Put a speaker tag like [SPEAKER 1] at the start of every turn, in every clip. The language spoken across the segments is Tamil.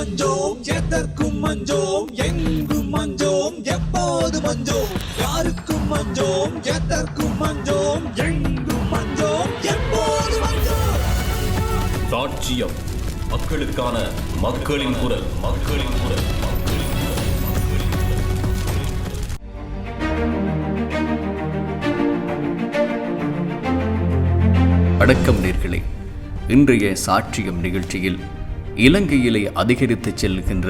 [SPEAKER 1] மஞ்சோம் எதற்கும் மஞ்சோம் எங்கும் மஞ்சோம் எப்போது மஞ்சோம் யாருக்கும் மஞ்சோம் எதற்கும் மஞ்சோம் எங்கும் மஞ்சோம் எப்போது மஞ்சோம்.
[SPEAKER 2] சாட்சியம் மக்களுக்கான மக்களின் குரல்.
[SPEAKER 3] வணக்கம் நேயர்களே, இன்றைய சாட்சியம் நிகழ்ச்சியில் இலங்கையிலே அதிகரித்து செல்கின்ற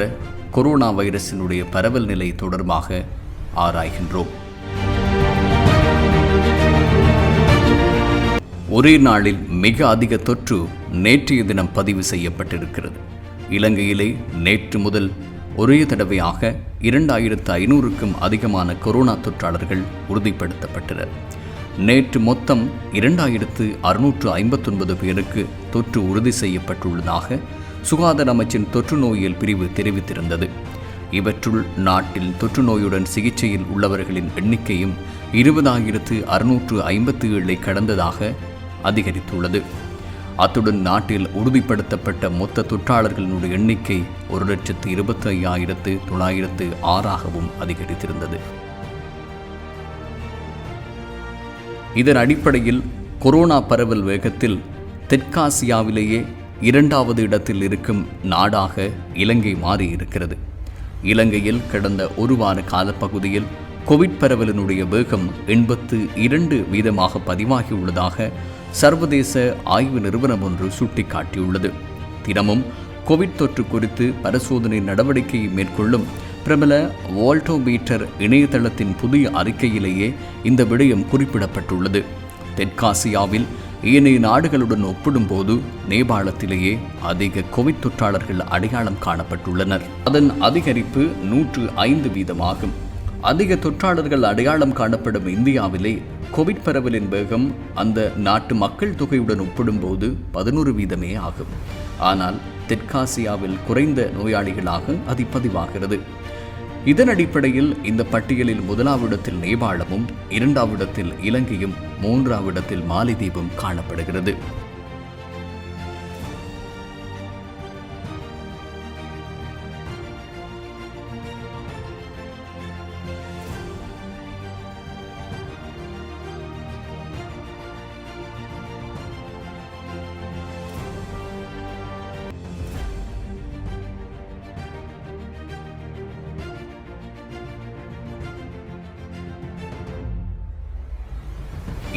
[SPEAKER 3] கொரோனா வைரஸினுடைய பரவல் நிலை தொடர்பாக ஆராய்கின்றோம். ஒரே நாளில் மிக அதிக தொற்று நேற்றைய தினம் பதிவு செய்யப்பட்டிருக்கிறது. இலங்கையிலே நேற்று முதல் ஒரே தடவையாக 2500க்கும் அதிகமான கொரோனா தொற்றாளர்கள் உறுதிப்படுத்தப்பட்டனர். நேற்று மொத்தம் 2659 பேருக்கு தொற்று உறுதி செய்யப்பட்டுள்ளதாக சுகாதார அமைச்சின் தொற்று நோயியல் பிரிவு தெரிவித்திருந்தது. இவற்றுள் நாட்டில் தொற்று நோயுடன் சிகிச்சையில் உள்ளவர்களின் எண்ணிக்கையும் 20,657 கடந்ததாக அதிகரித்துள்ளது. அத்துடன் நாட்டில் உறுதிப்படுத்தப்பட்ட மொத்த தொற்றாளர்களினுடைய எண்ணிக்கை 1,25,906 அதிகரித்திருந்தது. இதன் அடிப்படையில் கொரோனா பரவல் வேகத்தில் தெற்காசியாவிலேயே 2வது இடத்தில் இருக்கும் நாடாக இலங்கை மாறியிருக்கிறது. இலங்கையில் கடந்த ஒரு வார காலப்பகுதியில் கோவிட் பரவலினுடைய வேகம் 82% பதிவாகியுள்ளதாக சர்வதேச ஆய்வு நிறுவனம் ஒன்று சுட்டிக்காட்டியுள்ளது. தினமும் கோவிட் தொற்று குறித்து பரிசோதனை நடவடிக்கையை மேற்கொள்ளும் பிரபல வோல்டோமீட்டர் இணையதளத்தின் புதிய அறிக்கையிலேயே இந்த விடயம் குறிப்பிடப்பட்டுள்ளது. தெற்காசியாவில் ஏனைய நாடுகளுடன் ஒப்பிடும்போது நேபாளத்திலேயே அதிக கோவிட் தொற்றாளர்கள் அடையாளம் காணப்பட்டுள்ளனர். அதன் அதிகரிப்பு 105%. அதிக தொற்றாளர்கள் அடையாளம் காணப்படும் இந்தியாவிலே கோவிட் பரவலின் வேகம் அந்த நாட்டு மக்கள் தொகையுடன் ஒப்பிடும்போது 11% ஆகும். ஆனால் தெற்காசியாவில் குறைந்த நோயாளிகளாக அது பதிவாகிறது. இதன் அடிப்படையில் இந்த பட்டியலில் 1வது இடத்தில் நேபாளமும், 2வது இடத்தில் இலங்கையும், 3வது இடத்தில் மாலைதீவும் காணப்படுகிறது.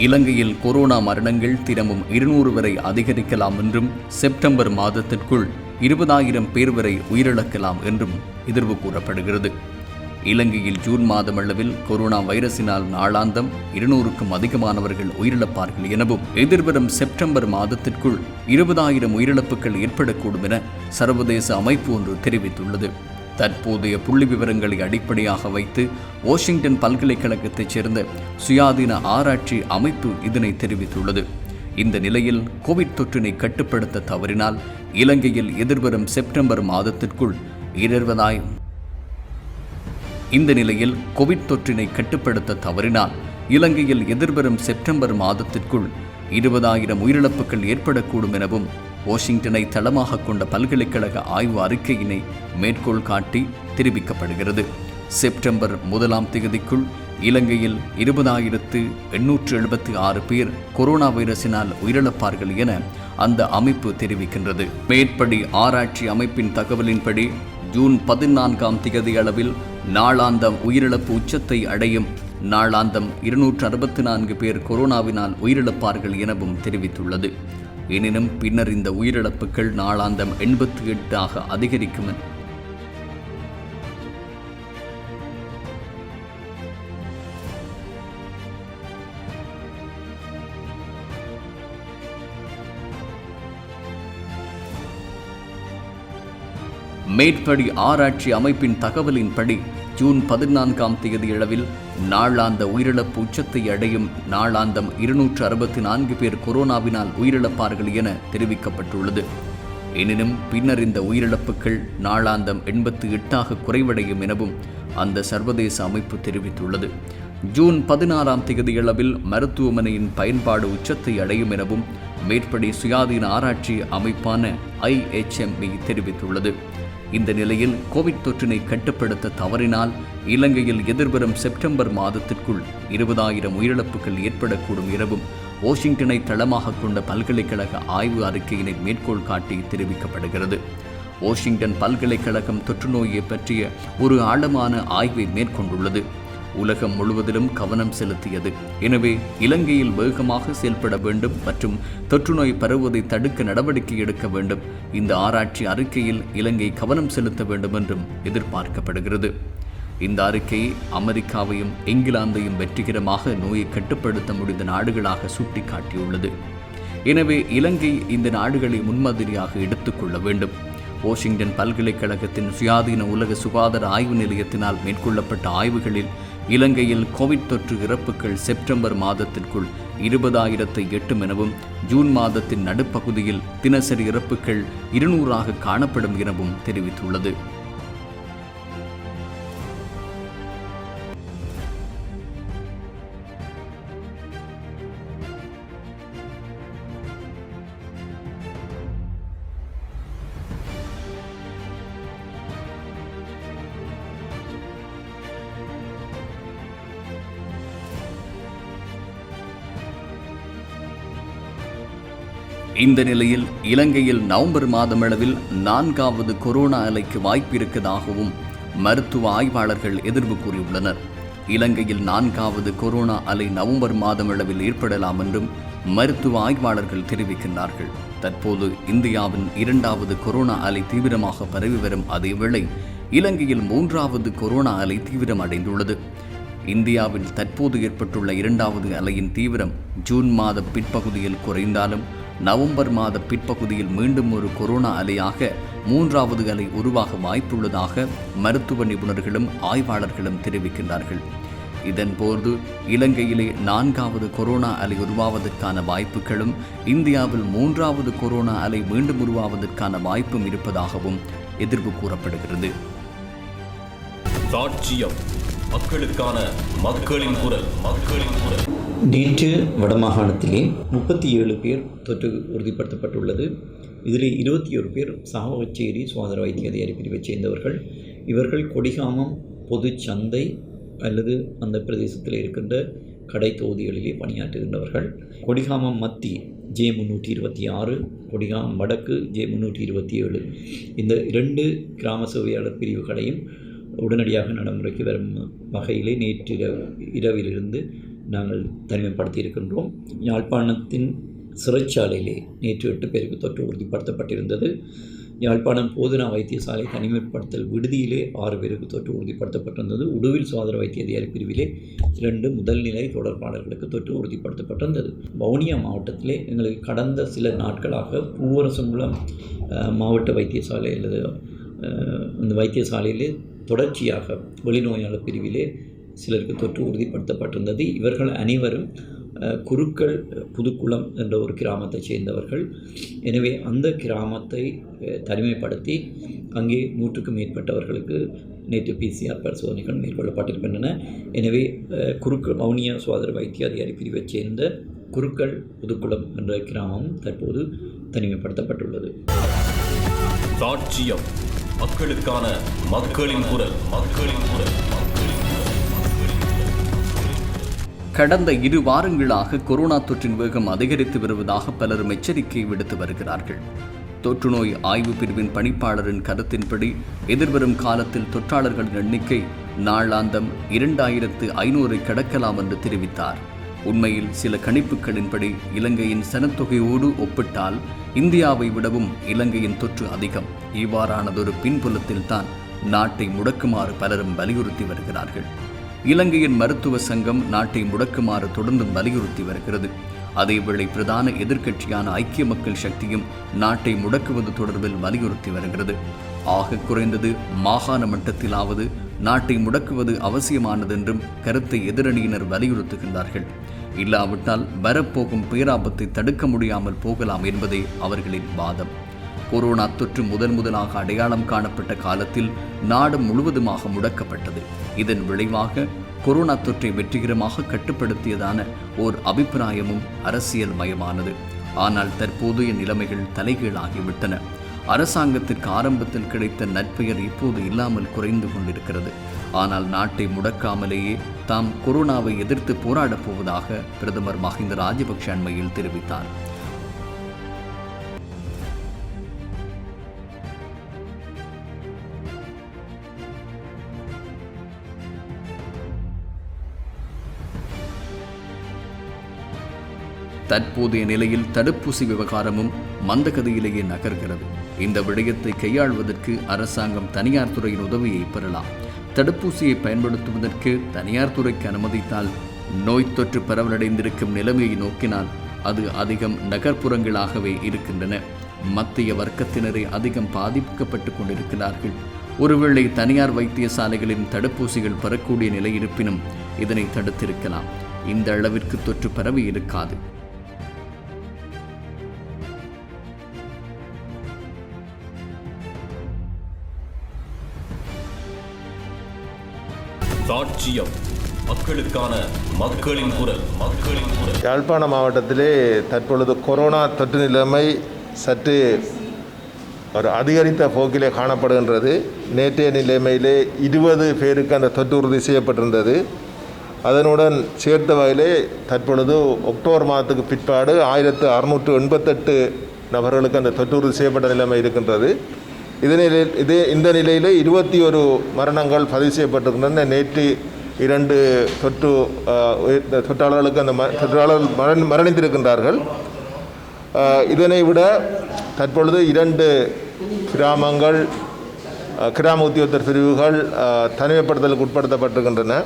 [SPEAKER 3] இலங்கையில் கொரோனா மரணங்கள் தினமும் 200 வரை அதிகரிக்கலாம் என்றும் செப்டம்பர் மாதத்திற்குள் 20,000 பேர் வரை உயிரிழக்கலாம் என்றும் எதிர்வு கூறப்படுகிறது. இலங்கையில் ஜூன் மாதம் அளவில் கொரோனா வைரஸினால் நாளாந்தம் 200க்கும் அதிகமானவர்கள் உயிரிழப்பார்கள் எனவும் எதிர்வரும் செப்டம்பர் மாதத்திற்குள் 20,000 உயிரிழப்புகள் ஏற்படக்கூடும் என சர்வதேச அமைப்பு ஒன்று தெரிவித்துள்ளது. தற்போதைய புள்ளி விவரங்களை அடிப்படையாக வைத்து வாஷிங்டன் பல்கலைக்கழகத்தைச் சேர்ந்த சுயாதீன ஆராய்ச்சி அமைப்பு இதனை தெரிவித்துள்ளது. இந்த நிலையில் கோவிட் தொற்றினை கட்டுப்படுத்த தவறினால் இலங்கையில் எதிர்வரும் செப்டம்பர் மாதத்திற்குள் 20,000 உயிரிழப்புகள் ஏற்படக்கூடும் எனவும் வாஷிங்டனை தளமாக கொண்ட பல்கலைக்கழக ஆய்வு அறிக்கையினை மேற்கோள் காட்டி தெரிவிக்கப்படுகிறது. செப்டம்பர் 1ஆம் தேதிக்குள் இலங்கையில் 20,876 பேர் கொரோனா வைரஸினால் உயிரிழப்பார்கள் என அந்த அமைப்பு தெரிவிக்கின்றது. மேற்படி ஆராய்ச்சி அமைப்பின் தகவலின்படி ஜூன் 14ஆம் தேதி அளவில் நாளாந்தம் உயிரிழப்பு உச்சத்தை அடையும். நாளாந்தம் 264 பேர் கொரோனாவினால் உயிரிழப்பார்கள் எனவும் தெரிவித்துள்ளது. எனினும் பின்னர் இந்த உயிரிழப்புகள் நாளாந்தம் 88 அதிகரிக்கும். மேற்படி ஆராய்ச்சி அமைப்பின் தகவலின்படி ஜூன் 14ஆம் தேதி அளவில் நாளாந்த உயிரிழப்பு உச்சத்தை அடையும். நாளாந்தம் 264 பேர் கொரோனாவினால் உயிரிழப்பார்கள் என தெரிவிக்கப்பட்டுள்ளது. எனினும் பின்னர் இந்த உயிரிழப்புகள் நாளாந்தம் 88 குறைவடையும் எனவும் அந்த சர்வதேச அமைப்பு தெரிவித்துள்ளது. ஜூன் 16ஆம் தேதியளவில் மருத்துவமனையின் பயன்பாடு உச்சத்தை அடையும் எனவும் மேற்படி சுயாதீன ஆராய்ச்சி அமைப்பான IHME தெரிவித்துள்ளது. இந்த நிலையில் கோவிட் தொற்றினை கட்டுப்படுத்த தவறினால் இலங்கையில் எதிர்வரும் செப்டம்பர் மாதத்திற்குள் 20,000 உயிரிழப்புகள் ஏற்படக்கூடும் எனவும் வாஷிங்டனை தளமாக கொண்ட பல்கலைக்கழக ஆய்வு அறிக்கையினை மேற்கோள் காட்டி தெரிவிக்கப்படுகிறது. வாஷிங்டன் பல்கலைக்கழகம் தொற்றுநோயை பற்றிய ஒரு ஆழமான ஆய்வை மேற்கொண்டுள்ளது. உலகம் முழுவதிலும் கவனம் செலுத்தியது. எனவே இலங்கையில் வேகமாக செயல்பட வேண்டும் மற்றும் தொற்றுநோய் பரவுவதை தடுக்க நடவடிக்கை எடுக்க வேண்டும். இந்த ஆராய்ச்சி அறிக்கையில் இலங்கை கவனம் செலுத்த வேண்டும் என்றும் எதிர்பார்க்கப்படுகிறது. இந்த அறிக்கை அமெரிக்காவையும் இங்கிலாந்தையும் வெற்றிகரமாக நோயை கட்டுப்படுத்த முடிந்த நாடுகளாக சுட்டிக்காட்டியுள்ளது. எனவே இலங்கை இந்த நாடுகளை முன்மாதிரியாக எடுத்துக்கொள்ள வேண்டும். வாஷிங்டன் பல்கலைக்கழகத்தின் சுயாதீன உலக சுகாதார ஆய்வு நிலையத்தினால் மேற்கொள்ளப்பட்ட ஆய்வுகளில் இலங்கையில் கோவிட் தொற்று இறப்புகள் செப்டம்பர் மாதத்திற்குள் 20,000 எட்டும் எனவும் ஜூன் மாதத்தின் நடுப்பகுதியில் தினசரி இறப்புகள் 200 காணப்படும் எனவும் தெரிவித்துள்ளது. இந்த நிலையில் இலங்கையில் நவம்பர் மாதமளவில் 4வது கொரோனா அலைக்கு வாய்ப்பு இருப்பதாகவும் மருத்துவ ஆய்வாளர்கள் எதிர்வு கூறியுள்ளனர். இலங்கையில் 4வது கொரோனா அலை நவம்பர் மாதமளவில் ஏற்படலாம் என்றும் மருத்துவ ஆய்வாளர்கள் தெரிவிக்கின்றார்கள். தற்போது இந்தியாவின் 2வது கொரோனா அலை தீவிரமாக பரவி வரும் அதேவேளை இலங்கையில் 3வது கொரோனா அலை தீவிரமடைந்துள்ளது. இந்தியாவில் தற்போது ஏற்பட்டுள்ள 2வது அலையின் தீவிரம் ஜூன் மாத பிற்பகுதியில் குறைந்தாலும் நவம்பர் மாத பிற்பகுதியில் மீண்டும் ஒரு கொரோனா அலையாக 3வது அலை உருவாக வாய்ப்புள்ளதாக மருத்துவ நிபுணர்களும் ஆய்வாளர்களும் தெரிவிக்கின்றார்கள். இதன்போது இலங்கையிலே 4வது கொரோனா அலை உருவாவதற்கான வாய்ப்புகளும் இந்தியாவில் 3வது கொரோனா அலை மீண்டும் உருவாவதற்கான வாய்ப்பும் இருப்பதாகவும் எதிர்ப்பு கூறப்படுகிறது.
[SPEAKER 2] சாட்சியம் மக்களுக்கான மக்களின் குரல்.
[SPEAKER 4] நேற்று வடமாகாணத்திலே 37 பேர் தொற்று உறுதிப்படுத்தப்பட்டுள்ளது. இதில் 21 பேர் சாவகச்சேரி சுகாதார வைத்திய அதிகாரி பிரிவைச் சேர்ந்தவர்கள். இவர்கள் கொடிகாமம் பொது சந்தை அல்லது அந்த பிரதேசத்தில் இருக்கின்ற கடை தொகுதிகளிலே பணியாற்றுகின்றவர்கள். கொடிகாமம் மத்தி J326, கொடிகாமம் வடக்கு J327 இந்த 2 கிராம சேவையாளர் பிரிவுகளையும் உடனடியாக நடைமுறைக்கு வரும் வகையிலே நேற்று இரவிலிருந்து நாங்கள் தனிமைப்படுத்தி இருக்கின்றோம். யாழ்ப்பாணத்தின் சிறைச்சாலையிலே நேற்று 8 பேருக்கு தொற்று உறுதிப்படுத்தப்பட்டிருந்தது. யாழ்ப்பாணம் போதனா வைத்தியசாலை தனிமைப்படுத்தல் விடுதியிலே 6 பேருக்கு தொற்று உறுதிப்படுத்தப்பட்டிருந்தது. உடுவில் சுகாதார வைத்திய அதிகாரி பிரிவிலே 2 முதல்நிலை தொடர்பாளர்களுக்கு தொற்று உறுதிப்படுத்தப்பட்டிருந்தது. வவுனியா மாவட்டத்திலே எங்களுக்கு கடந்த சில நாட்களாக பூவரசங்குளம் மாவட்ட வைத்தியசாலை அல்லது அந்த வைத்தியசாலையிலே தொடர்ச்சியாக வெளிநோயாளர் பிரிவிலே சிலருக்கு தொற்று உறுதிப்படுத்தப்பட்டிருந்தது. இவர்கள் அனைவரும் குருக்கள் புதுக்குளம் என்ற ஒரு கிராமத்தைச் சேர்ந்தவர்கள். எனவே அந்த கிராமத்தை தனிமைப்படுத்தி அங்கே 100க்கும் மேற்பட்டவர்களுக்கு நேற்று PCR பரிசோதனைகள் மேற்கொள்ளப்பட்டிருக்கின்றன. எனவே குருக்கள் வவுனியா சுகாதார வைத்திய அதிகாரி பிரிவைச் சேர்ந்த குருக்கள் புதுக்குளம் என்ற கிராமம் தற்போது தனிமைப்படுத்தப்பட்டுள்ளது.
[SPEAKER 2] சாட்சியம் மக்களுக்கான மக்களின் குரல்.
[SPEAKER 3] கடந்த 2 வாரங்களாக கொரோனா தொற்றின் வேகம் அதிகரித்து வருவதாக பலரும் எச்சரிக்கை விடுத்து வருகிறார்கள். தொற்றுநோய் ஆய்வு பிரிவின் பணிப்பாளரின் கருத்தின்படி எதிர்வரும் காலத்தில் தொற்றாளர்களின் எண்ணிக்கை நாளாந்தம் 2500 கடக்கலாம் என்று தெரிவித்தார். உண்மையில் சில கணிப்புகளின்படி இலங்கையின் சனத்தொகையோடு ஒப்பிட்டால் இந்தியாவை விடவும் இலங்கையின் தொற்று அதிகம். இவ்வாறானதொரு பின்புலத்தில் தான் நாட்டை முடக்குமாறு பலரும் வலியுறுத்தி வருகிறார்கள். இலங்கையின் மருத்துவ சங்கம் நாட்டை முடக்குமாறு தொடர்ந்தும் வலியுறுத்தி வருகிறது. அதேவேளை பிரதான எதிர்க்கட்சியான ஐக்கிய மக்கள் சக்தியும் நாட்டை முடக்குவது தொடர்பில் வலியுறுத்தி வருகிறது. ஆக குறைந்தது மாகாண மட்டத்திலாவது நாட்டை முடக்குவது அவசியமானதென்றும் கருத்தை எதிரணியினர் வலியுறுத்துகின்றார்கள். இல்லாவிட்டால் வரப்போகும் பேராபத்தை தடுக்க முடியாமல் போகலாம் என்பதே அவர்களின் வாதம். கொரோனா தொற்று முதலாக அடையாளம் காணப்பட்ட காலத்தில் நாடு முழுவதுமாக முடக்கப்பட்டது. இதன் விளைவாக கொரோனா தொற்றை வெற்றிகரமாக கட்டுப்படுத்தியதான ஓர் அபிப்பிராயமும் அரசியல் மயமானது. ஆனால் தற்போதைய நிலைமைகள் தலைகீழாகிவிட்டன. அரசாங்கத்திற்கு ஆரம்பத்தில் கிடைத்த நற்பெயர் இப்போது இல்லாமல் குறைந்து கொண்டிருக்கிறது. ஆனால் நாட்டை முடக்காமலேயே தாம் கொரோனாவை எதிர்த்து போராடப் போவதாக பிரதமர் மஹிந்த ராஜபக்ஷ அண்மையில் தெரிவித்தார். தற்போதைய நிலையில் தடுப்பூசி விவகாரமும் மந்தகதியிலேயே நகர்கிறது. இந்த விடயத்தை கையாள்வதற்கு அரசாங்கம் தனியார் துறையின் உதவியை பெறலாம். தடுப்பூசியை பயன்படுத்துவதற்கு தனியார் துறைக்கு அனுமதித்தால் நோய் தொற்று பரவலடைந்திருக்கும் நிலைமையை நோக்கினால் அது அதிகம் நகர்ப்புறங்களாகவே இருக்கின்றன. மத்திய வர்க்கத்தினரை அதிகம் பாதிக்கப்பட்டு கொண்டிருக்கிறார்கள். ஒருவேளை தனியார் வைத்தியசாலைகளின் தடுப்பூசிகள் பெறக்கூடிய நிலை இருப்பினும் இதனை தடுத்திருக்கலாம். இந்த அளவிற்கு தொற்று பரவி இருக்காது.
[SPEAKER 2] சாட்சியம் மக்களுக்கான மக்களின் குரல்.
[SPEAKER 5] யாழ்ப்பாண மாவட்டத்திலே தற்பொழுது கொரோனா தொற்று நிலைமை சற்று ஒரு அதிகரித்த போக்கிலே காணப்படுகின்றது. நேற்றைய நிலைமையிலே 20 பேருக்கு அந்த தொற்று உறுதி செய்யப்பட்டிருந்தது. அதனுடன் சேர்த்த வகையிலே தற்பொழுது அக்டோபர் மாதத்துக்கு பிற்பாடு 1688 நபர்களுக்கு அந்த தொற்று உறுதி செய்யப்பட்ட நிலைமை இருக்கின்றது. இந்த நிலையிலே 21 மரணங்கள் பதிவு செய்யப்பட்டிருக்கின்றன. நேற்று 2 தொற்றாளர்களுக்கு அந்த தொற்றாளர்கள் மரணித்திருக்கின்றார்கள். இதனை விட தற்பொழுது 2 கிராமங்கள் கிராம உத்தியோகத்தர் பிரிவுகள் தனிமைப்படுத்தலுக்கு உட்படுத்தப்பட்டிருக்கின்றன.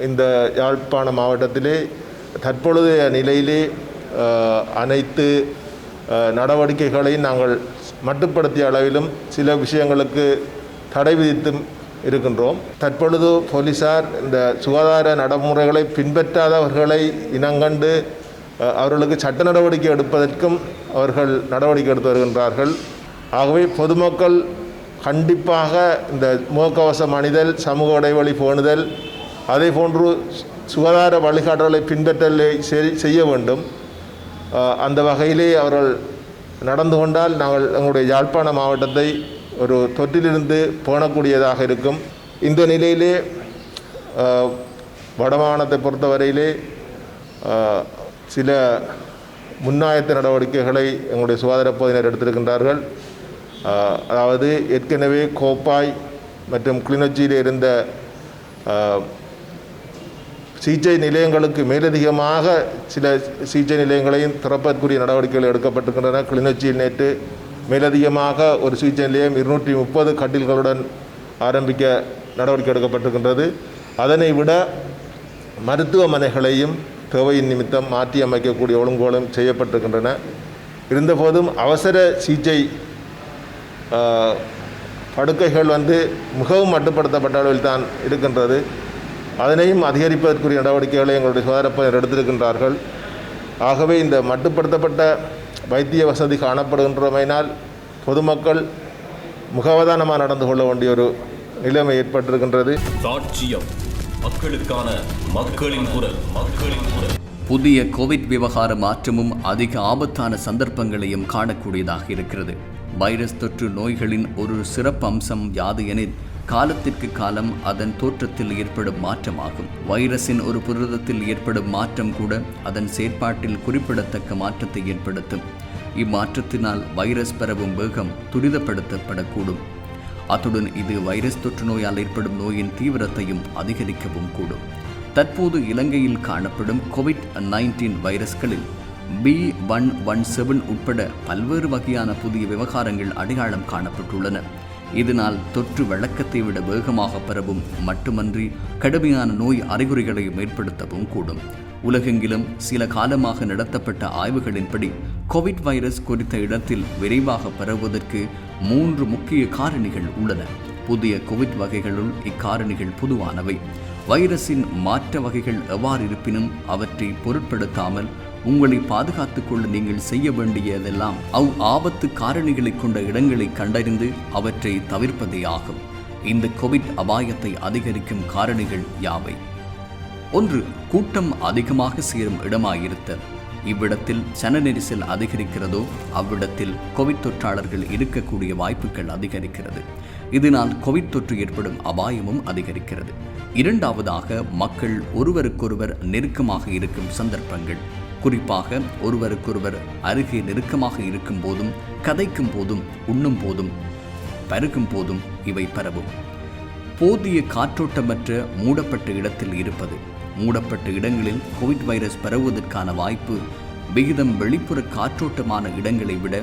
[SPEAKER 5] இந்த யாழ்ப்பாண மாவட்டத்திலே தற்பொழுதைய நிலையிலே அனைத்து நடவடிக்கைகளையும் நாங்கள் மட்டுப்படுத்திய அளவிலும் சில விஷயங்களுக்கு தடை விதித்தும் இருக்கின்றோம். தற்பொழுது போலீசார் இந்த சுகாதார நடைமுறைகளை பின்பற்றாதவர்களை இனங்கண்டு அவர்களுக்கு சட்ட நடவடிக்கை எடுப்பதற்கும் அவர்கள் நடவடிக்கை எடுத்து வருகின்றார்கள். ஆகவே பொதுமக்கள் கண்டிப்பாக இந்த முகக்கவசம் அணிதல், சமூக இடைவெளி பேணுதல், அதே போன்று சுகாதார வழிகாட்டுதலை பின்பற்றலை செய்ய வேண்டும். அந்த வகையிலே அவர்கள் நடந்து கொண்டால் நாங்கள் எங்களுடைய யாழ்ப்பாண மாவட்டத்தை ஒரு தொற்றிலிருந்து பேணக்கூடியதாக இருக்கும். இந்த நிலையிலே வடமாகாணத்தை பொறுத்தவரையிலே சில முன்னாயத்த நடவடிக்கைகளை எங்களுடைய சுகாதார பகுதியினர் எடுத்திருக்கின்றார்கள். அதாவது ஏற்கனவே கோப்பாய் மற்றும் கிளிநொச்சியில் இருந்த சிகிச்சை நிலையங்களுக்கு மேலதிகமாக சில சிகிச்சை நிலையங்களையும் திறப்பதற்குரிய நடவடிக்கைகள் எடுக்கப்பட்டிருக்கின்றன. கிளிநொச்சியில் நேற்று மேலதிகமாக ஒரு சிகிச்சை நிலையம் 230 கட்டில்களுடன் ஆரம்பிக்க நடவடிக்கை எடுக்கப்பட்டிருக்கின்றது. அதனை விட மருத்துவமனைகளையும் தேவையின் நிமித்தம் மாற்றி அமைக்கக்கூடிய ஒழுங்குகளும் செய்யப்பட்டிருக்கின்றன. இருந்தபோதும் அவசர சிகிச்சை படுக்கைகள் மிகவும் மட்டுப்படுத்தப்பட்ட அளவில் தான் இருக்கின்றது. அதனையும் அதிகரிப்பதற்குரிய நடவடிக்கைகளை எங்களுடைய சுகாதாரப்பணியர் எடுத்திருக்கின்றார்கள். ஆகவே இந்த மட்டுப்படுத்தப்பட்ட வைத்திய வசதி காணப்படுகின்றமையினால் பொதுமக்கள் முகவதானமாக நடந்து கொள்ள வேண்டிய ஒரு நிலைமை ஏற்பட்டிருக்கின்றது.
[SPEAKER 2] சாட்சியம் மக்களுக்கான மக்களின் குரல்.
[SPEAKER 3] புதிய கோவிட் விவகார மாற்றமும் அதிக ஆபத்தான சந்தர்ப்பங்களையும் காணக்கூடியதாக இருக்கிறது. வைரஸ் தொற்று நோய்களின் ஒரு சிறப்பு அம்சம் யாது எனில் காலத்திற்கு காலம் அதன் தோற்றத்தில் ஏற்படும் மாற்றமாகும். வைரஸின் ஒரு புரதத்தில் ஏற்படும் மாற்றம் கூட அதன் செயற்பாட்டில் குறிப்பிடத்தக்க மாற்றத்தை ஏற்படுத்தும். இம்மாற்றத்தினால் வைரஸ் பரவும் வேகம் துரிதப்படுத்தப்படக்கூடும். அத்துடன் இது வைரஸ் தொற்று நோயால் ஏற்படும் நோயின் தீவிரத்தையும் அதிகரிக்கவும் கூடும். தற்போது இலங்கையில் காணப்படும் COVID-19 வைரஸ்களில் B117 உட்பட பல்வேறு வகையான புதிய விவகாரங்கள் அடையாளம் காணப்பட்டுள்ளன. இதனால் தொற்று வழக்கத்தை விட வேகமாக பரவும் மட்டுமன்றி கடுமையான நோய் அறிகுறிகளையும் ஏற்படுத்தவும் கூடும். உலகெங்கிலும் சில காலமாக நடத்தப்பட்ட ஆய்வுகளின்படி கோவிட் வைரஸ் குறித்த இடத்தில் விரைவாக பரவுவதற்கு 3 முக்கிய காரணிகள் உள்ளன. புதிய கோவிட் வகைகளுள் இக்காரணிகள் பொதுவானவை. வைரஸின் மாற்ற வகைகள் எவ்வாறு இருப்பினும் அவற்றை பொருட்படுத்தாமல் உங்களை பாதுகாத்துக் கொள்ள நீங்கள் செய்ய வேண்டியதெல்லாம் ஆபத்து காரணிகளை கொண்ட இடங்களை கண்டறிந்து அவற்றை தவிர்ப்பதே ஆகும். இந்த கோவிட் அபாயத்தை அதிகரிக்கும் காரணிகள் யாவை? 1. கூட்டம் அதிகமாக சேரும் இடமாயிருத்தல். இவ்விடத்தில் சன நெரிசல் அதிகரிக்கிறதோ அவ்விடத்தில் கோவிட் தொற்றாளர்கள் இருக்கக்கூடிய வாய்ப்புகள் அதிகரிக்கிறது. இதனால் கோவிட் தொற்று ஏற்படும் அபாயமும் அதிகரிக்கிறது. இரண்டாவதாக, மக்கள் ஒருவருக்கொருவர் நெருக்கமாக இருக்கும் சந்தர்ப்பங்கள், குறிப்பாக ஒருவருக்கொருவர் அருகே நெருக்கமாக இருக்கும் போதும், கதைக்கும் போதும், உண்ணும் போதும், பருகும் போதும் இவை பரவும். போதிய காற்றோட்டமற்ற மூடப்பட்ட இடத்தில் இருப்பது. மூடப்பட்ட இடங்களில் கோவிட் வைரஸ் பரவுவதற்கான வாய்ப்பு விகிதம் வெளிப்புற காற்றோட்டமான இடங்களை விட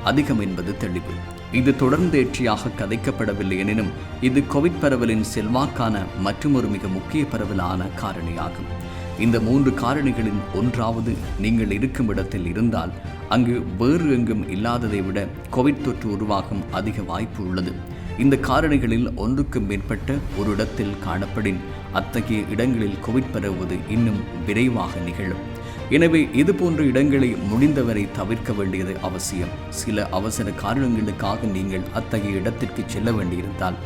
[SPEAKER 3] அதிகம் என்பது தெளிவு. இது தொடர்ந்தேர்ச்சியாக கதைக்கப்படவில்லை எனினும் இது கோவிட் பரவலின் செல்வாக்கான மற்றொரு மிக முக்கிய பரவலான காரணியாகும். இந்த 3 காரணிகளின் ஒன்றாவது நீங்கள் இருக்கும் இடத்தில் இருந்தால் அங்கு வேறு எங்கும் இல்லாததை விட கோவிட் தொற்று உருவாகும் அதிக வாய்ப்பு உள்ளது. இந்த காரணிகளில் ஒன்றுக்கு மேற்பட்ட ஒரு இடத்தில் காணப்படின் அத்தகைய இடங்களில் கோவிட் பரவுவது இன்னும் விரைவாக நிகழும். எனவே இதுபோன்ற இடங்களை முடிந்தவரை தவிர்க்க வேண்டியது அவசியம். சில அவசர காரணங்களுக்காக நீங்கள் அத்தகைய இடத்திற்கு செல்ல வேண்டியிருந்தால்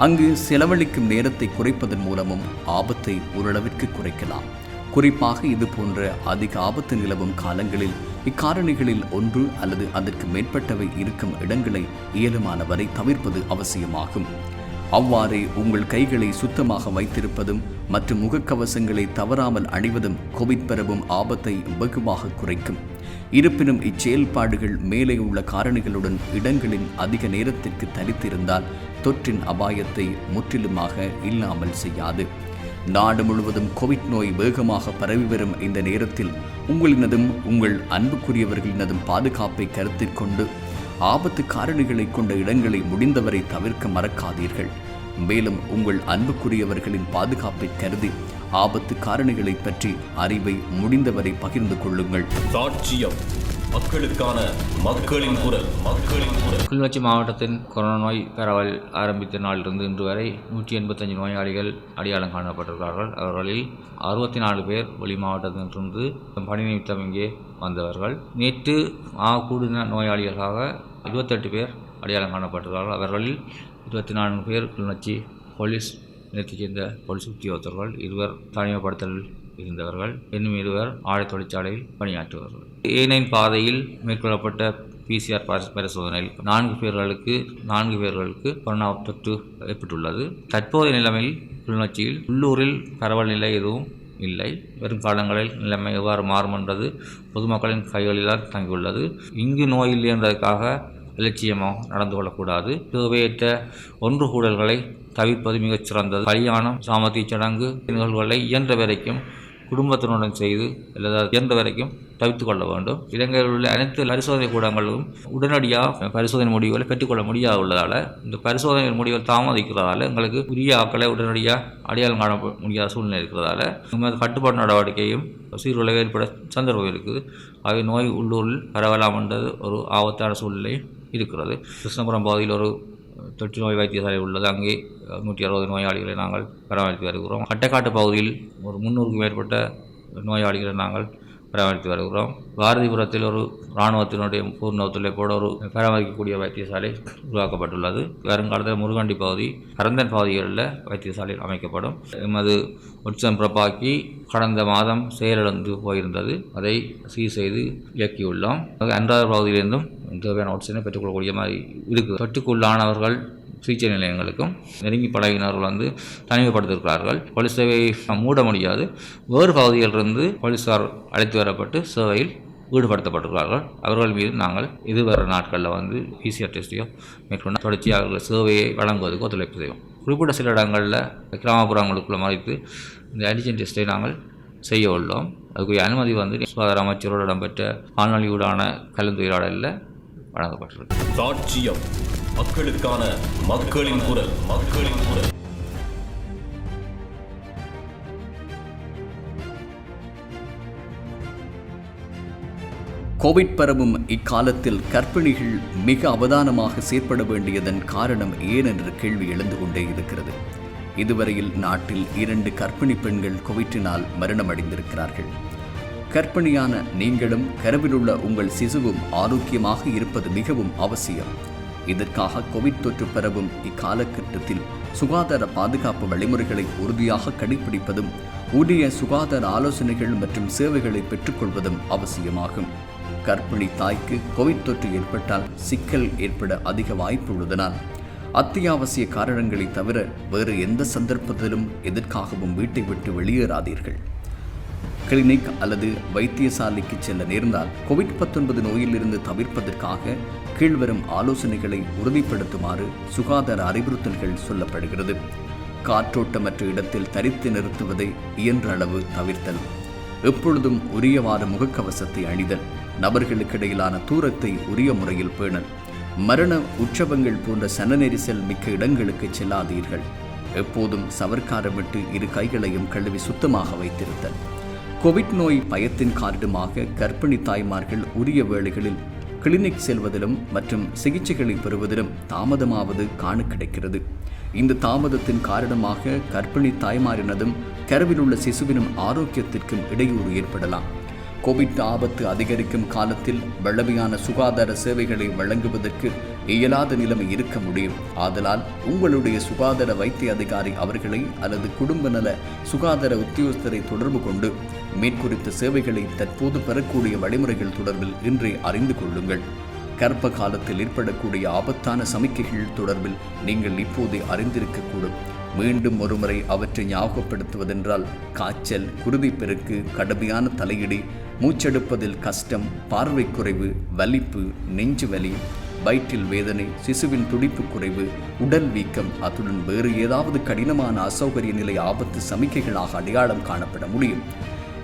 [SPEAKER 3] அங்கு செலவழிக்கும் நேரத்தை குறைப்பதன் மூலமும் ஆபத்தை ஓரளவிற்கு குறைக்கலாம். குறிப்பாக இது போன்ற அதிக ஆபத்து நிலவும் காலங்களில் இக்காரணிகளில் ஒன்று அல்லது அதற்கு மேற்பட்டவை இருக்கும் இடங்களை இயலுமான வரை தவிர்ப்பது அவசியமாகும். அவ்வாறே உங்கள் கைகளை சுத்தமாக வைத்திருப்பதும் மற்றும் முகக்கவசங்களை தவறாமல் அணிவதும் கோவிட் பரவும் ஆபத்தை வெகுவாக குறைக்கும். இருப்பினும் இச்செயல்பாடுகள் மேலே உள்ள காரணிகளுடன் இடங்களின் அதிக நேரத்திற்கு தரித்திருந்தால் தொற்றின் அபாயத்தை முற்றிலுமாக இல்லாமல் செய்யாது. நாடு முழுவதும் கோவிட் நோய் வேகமாக பரவி வரும் இந்த நேரத்தில் உங்களினதும் உங்கள் அன்புக்குரியவர்களினதும் பாதுகாப்பை கருத்தில் கொண்டு ஆபத்து காரணிகளை கொண்ட இடங்களை முடிந்தவரை தவிர்க்க மறக்காதீர்கள். மேலும் உங்கள் அன்புக்குரியவர்களின் பாதுகாப்பை கருதி ஆபத்து காரணிகளை பற்றி அறிவை முடிந்தவரை பகிர்ந்து கொள்ளுங்கள்.
[SPEAKER 2] சாட்சியம், மக்களுக்கான மக்களின் குரல்.
[SPEAKER 6] கிளிநொச்சி மாவட்டத்தின் கொரோனா நோய் பரவல் ஆரம்பித்த நாளிலிருந்து இன்று வரை 185 நோயாளிகள் அடையாளம் காணப்பட்டிருக்கிறார்கள். அவர்களில் 64 பேர் வெளி மாவட்டத்திலிருந்து பணி நிமித்தம் இங்கே வந்தவர்கள். நேற்று கூடுதல் நோயாளிகளாக 28 பேர் அடையாளம் காணப்பட்டிருக்கிறார்கள். அவர்களில் 24 பேர் கிளிநொச்சி போலீஸ் நிலையத்தைச் சேர்ந்த போலீஸ் உத்தியோகத்தர்கள், 2 தனிமைப்படுத்தலில் இருந்தவர்கள், இன்னும் 2 ஆடை தொழிற்சாலையில் பணியாற்றுவார்கள். A9 பாதையில் மேற்கொள்ளப்பட்ட PCR பரிசோதனையில் 4 பேர்களுக்கு கொரோனா தொற்று ஏற்பட்டுள்ளது. தற்போதைய நிலைமையில் கிளிநொச்சியில் உள்ளூரில் பரவல் நிலை எதுவும் இல்லை. வரும் காலங்களில் நிலைமை எவ்வாறு மாறும் என்றது பொதுமக்களின் கைகளில்தான் தங்கியுள்ளது. இங்கு நோய் இல்லை என்பதற்காக இலட்சியமாக நடந்து கொள்ளக்கூடாது. தேவையற்ற ஒன்று கூடல்களை தவிர்ப்பது மிகச் சிறந்தது. கல்யாணம், சாமர்த்திய சடங்கு நிகழ்வுகளை இயன்ற வரைக்கும் குடும்பத்தினுடன் செய்து அல்லது இயன்ற வரைக்கும் தவிர்த்து கொள்ள வேண்டும். இலங்கையில் உள்ள அனைத்து பரிசோதனை கூடங்களும் உடனடியாக பரிசோதனை முடிவுகளை பெற்றுக்கொள்ள முடியாது உள்ளதால், இந்த பரிசோதனை முடிவுகள் தாமதிக்கிறதால எங்களுக்கு உரிய ஆக்களை உடனடியாக அடையாளம் காண முடியாத சூழ்நிலை இருக்கிறதால கட்டுப்பாடு நடவடிக்கையும் சீர்குலைவு ஏற்பட சந்தர்ப்பம் இருக்குது. ஆகவே நோய் உள்ளூரில் பரவலாம் என்றது ஒரு ஆபத்தான சூழ்நிலை இருக்கிறது. கிருஷ்ணபுரம் பகுதியில் ஒரு தொற்று நோய் வைத்தியசாலை உள்ளது. அங்கே 160 நோயாளிகளை நாங்கள் பராமரித்து வருகிறோம். கட்டைக்காட்டு பகுதியில் ஒரு 300க்கும் மேற்பட்ட நோயாளிகளை நாங்கள் பராமரித்து வருகிறோம். பாரதிபுரத்தில் ஒரு இராணுவத்தினுடைய பூர்ண ஒத்துழைப்போடு ஒரு பராமரிக்கக்கூடிய வைத்தியசாலை உருவாக்கப்பட்டுள்ளது. வருங்காலத்தில் முருகண்டி பகுதி, கரந்தன் பகுதிகளில் வைத்தியசாலை அமைக்கப்படும். எமது உட்சம் பிரபாக்கி கடந்த மாதம் செயலிழந்து போயிருந்தது. அதை சீர் செய்து இயக்கியுள்ளோம். அன்றாட பகுதியிலிருந்தும் தேவையான ஆக்சிஜனை பெற்றுக்கொள்ளக்கூடிய மாதிரி இருக்குது. தொற்றுக்குள்ளானவர்கள் சிகிச்சை நிலையங்களுக்கும் நெருங்கி பழகினர்கள் தனிமைப்படுத்தியிருக்கிறார்கள். போலீஸ் சேவையை மூட முடியாது. வேறு பகுதிகளிலிருந்து போலீஸார் அழைத்து வரப்பட்டு சேவையில் ஈடுபடுத்தப்பட்டிருக்கிறார்கள். அவர்கள் மீது நாங்கள் இதுவரை நாட்களில் PCR டெஸ்டையோ மேற்கொண்டு தொடர்ச்சியாக சேவையை வழங்குவதற்கு ஒத்துழைப்பு செய்வோம். குறிப்பிட்ட சில இடங்களில் கிராமப்புறங்களுக்குள்ள மறைத்து இந்த ஆன்டிஜென் டெஸ்ட்டை நாங்கள் செய்ய உள்ளோம். அதுக்குரிய அனுமதி சுகாதார அமைச்சரோடு இடம்பெற்ற காணொலியூடான கலந்துரையாடலில் வழங்கப்பட்டிருக்கு.
[SPEAKER 2] சாட்சியம், மக்களுக்கான மக்களின் குரல்.
[SPEAKER 3] கோவிட் பரவும் இக்காலத்தில் கர்ப்பிணிகள் மிக அவதானமாக செயற்பட வேண்டியதன் காரணம் ஏன் என்ற கேள்வி எழுந்து கொண்டே இருக்கிறது. இதுவரையில் நாட்டில் 2 கர்ப்பிணி பெண்கள் கோவிட்டினால் மரணமடைந்திருக்கிறார்கள். கர்ப்பிணியான நீங்களும் கருவிலுள்ள உங்கள் சிசுவும் ஆரோக்கியமாக இருப்பது மிகவும் அவசியம். இதற்காக கோவிட் தொற்று பரவும் இக்காலகட்டத்தில் சுகாதார பாதுகாப்பு வழிமுறைகளை உறுதியாக கடைபிடிப்பதும் உரிய சுகாதார ஆலோசனைகள் மற்றும் சேவைகளை பெற்றுக்கொள்வதும் அவசியமாகும். கர்ப்பிணி தாய்க்கு கோவிட் தொற்று ஏற்பட்டால் சிக்கல் ஏற்பட அதிக வாய்ப்பு உள்ளதனால் அத்தியாவசிய காரணங்களை தவிர வேறு எந்த சந்தர்ப்பத்திலும் எதற்காகவும் வீட்டை விட்டு வெளியேறாதீர்கள். கிளினிக் அல்லது வைத்தியசாலைக்கு செல்ல நேர்ந்தால் COVID-19 நோயிலிருந்து தவிர்ப்பதற்காக கீழ்வரும் ஆலோசனைகளை உறுதிப்படுத்துமாறு சுகாதார அறிவுறுத்தல்கள் சொல்லப்படுகிறது. காற்றோட்டமற்ற இடத்தில் தரித்து நிறுத்துவதை இயன்ற அளவு தவிர்த்தல், எப்பொழுதும் உரியவாறு முகக்கவசத்தை அணிதல், நபர்களுக்கிடையிலான தூரத்தை உரிய முறையில் பேணல், மரண உற்சவங்கள் போன்ற சனநெரிசல் மிக்க இடங்களுக்கு செல்லாதீர்கள், எப்போதும் சவர்க்காரமிட்டு இரு கைகளையும் கழுவி சுத்தமாக வைத்திருத்தல். கோவிட் நோய் பயத்தின் காரணமாக கர்ப்பிணி தாய்மார்கள் உரிய வேளைகளில் கிளினிக் செல்வதிலும் மற்றும் சிகிச்சைகளை பெறுவதிலும் தாமதமாவது காண கிடைக்கிறது. இந்த தாமதத்தின் காரணமாக கர்ப்பிணி தாய்மாரினதும் கருவில் உள்ள சிசுவினும் ஆரோக்கியத்திற்கும் இடையூறு ஏற்படலாம். கோவிட் ஆபத்து அதிகரிக்கும் காலத்தில் வளமையான சுகாதார சேவைகளை வழங்குவதற்கு இயலாத நிலைமை இருக்க முடியும். ஆதலால் உங்களுடைய சுகாதார வைத்திய அதிகாரி அவர்களை அல்லது குடும்ப நல சுகாதார உத்தியோகஸ்தரை தொடர்பு கொண்டு மேற்குறித்த சேவைகளை தற்போது பெறக்கூடிய வழிமுறைகள் தொடர்பில் இன்றே அறிந்து கொள்ளுங்கள். கர்ப்ப காலத்தில் ஏற்படக்கூடிய ஆபத்தான சமிக்கைகள் தொடர்பில் நீங்கள் இப்போதே அறிந்திருக்கக்கூடும். மீண்டும் ஒருமுறை அவற்றை ஞாபகப்படுத்துவதென்றால் காய்ச்சல், குருதிப்பெருக்கு, கடுமையான தலையிடி, மூச்செடுப்பதில் கஷ்டம், பார்வை குறைவு, வலிப்பு, நெஞ்சு வலி, வயிற்றில் வேதனை, சிசுவின் துடிப்பு குறைவு, உடல் வீக்கம், அத்துடன் வேறு ஏதாவது கடினமான அசௌகரிய நிலை ஆபத்து சமிக்கைகளாக அடையாளம் காணப்பட முடியும்.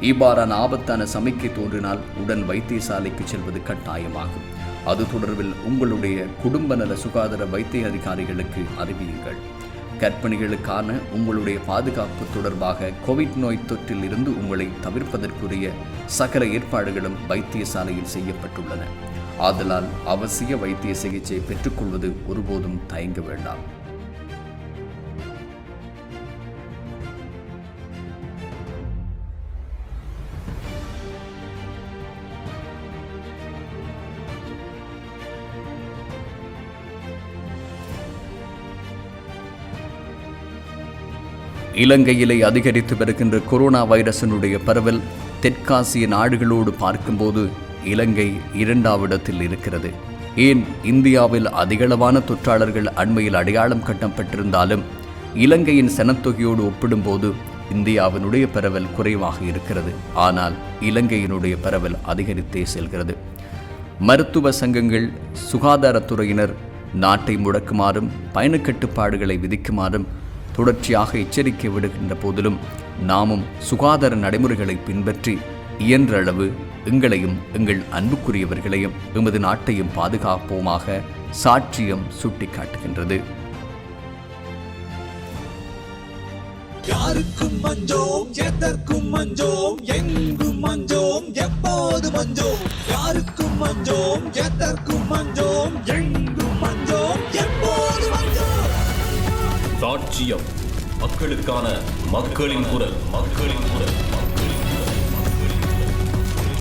[SPEAKER 3] இவ்வாறான ஆபத்தான சமிக்கை தோன்றினால் உடன் வைத்தியசாலைக்கு செல்வது கட்டாயமாகும். அது தொடர்பில் உங்களுடைய குடும்ப நல சுகாதார வைத்திய அதிகாரிகளுக்கு அறிவியுங்கள். கர்ப்பிணிகளுக்கான உங்களுடைய பாதுகாப்பு தொடர்பாக கோவிட் நோய் தொற்றில் இருந்து உங்களை தவிர்ப்பதற்குரிய சகல ஏற்பாடுகளும் வைத்தியசாலையில் செய்யப்பட்டுள்ளன. ஆதலால் அவசிய வைத்திய சிகிச்சை பெற்றுக்கொள்வது ஒருபோதும் தயங்க வேண்டாம். இலங்கையிலே அதிகரித்து வருகின்ற கொரோனா வைரஸினுடைய பரவல் தெற்காசிய நாடுகளோடு பார்க்கும்போது இலங்கை 2வது இடத்தில் இருக்கிறது. ஏன் இந்தியாவில் அதிகளவான தொற்றாளர்கள் அண்மையில் அடையாளம் கட்டப்பட்டிருந்தாலும் இலங்கையின் சனத்தொகையோடு ஒப்பிடும்போது இந்தியாவினுடைய பரவல் குறைவாக இருக்கிறது. ஆனால் இலங்கையினுடைய பரவல் அதிகரித்தே செல்கிறது. மருத்துவ சங்கங்கள், சுகாதாரத்துறையினர் நாட்டை முடக்குமாறும் பயணக்கட்டுப்பாடுகளை விதிக்குமாறும் தொடர்ச்சியாக எச்சரிக்கை விடுகின்ற போதிலும் நாமும் சுகாதார நடைமுறைகளை பின்பற்றி இயன்ற அளவு எங்களையும் எங்கள் அன்புக்குரியவர்களையும் எமது நாட்டையும் பாதுகாப்போமாக சாட்சியம் சுட்டிக்காட்டுகின்றது.
[SPEAKER 1] யாருக்கும் மஞ்சோம், எதற்கும் மஞ்சோம், எங்கும் மஞ்சோம், எப்போது மஞ்சோம். யாருக்கும் மஞ்சோம், எதற்கும் மஞ்சோம், எங்கும் மஞ்சோம், எப்போது மஞ்சோம்.
[SPEAKER 2] சாட்சியம், மக்களுக்கான மக்களின் குரல்.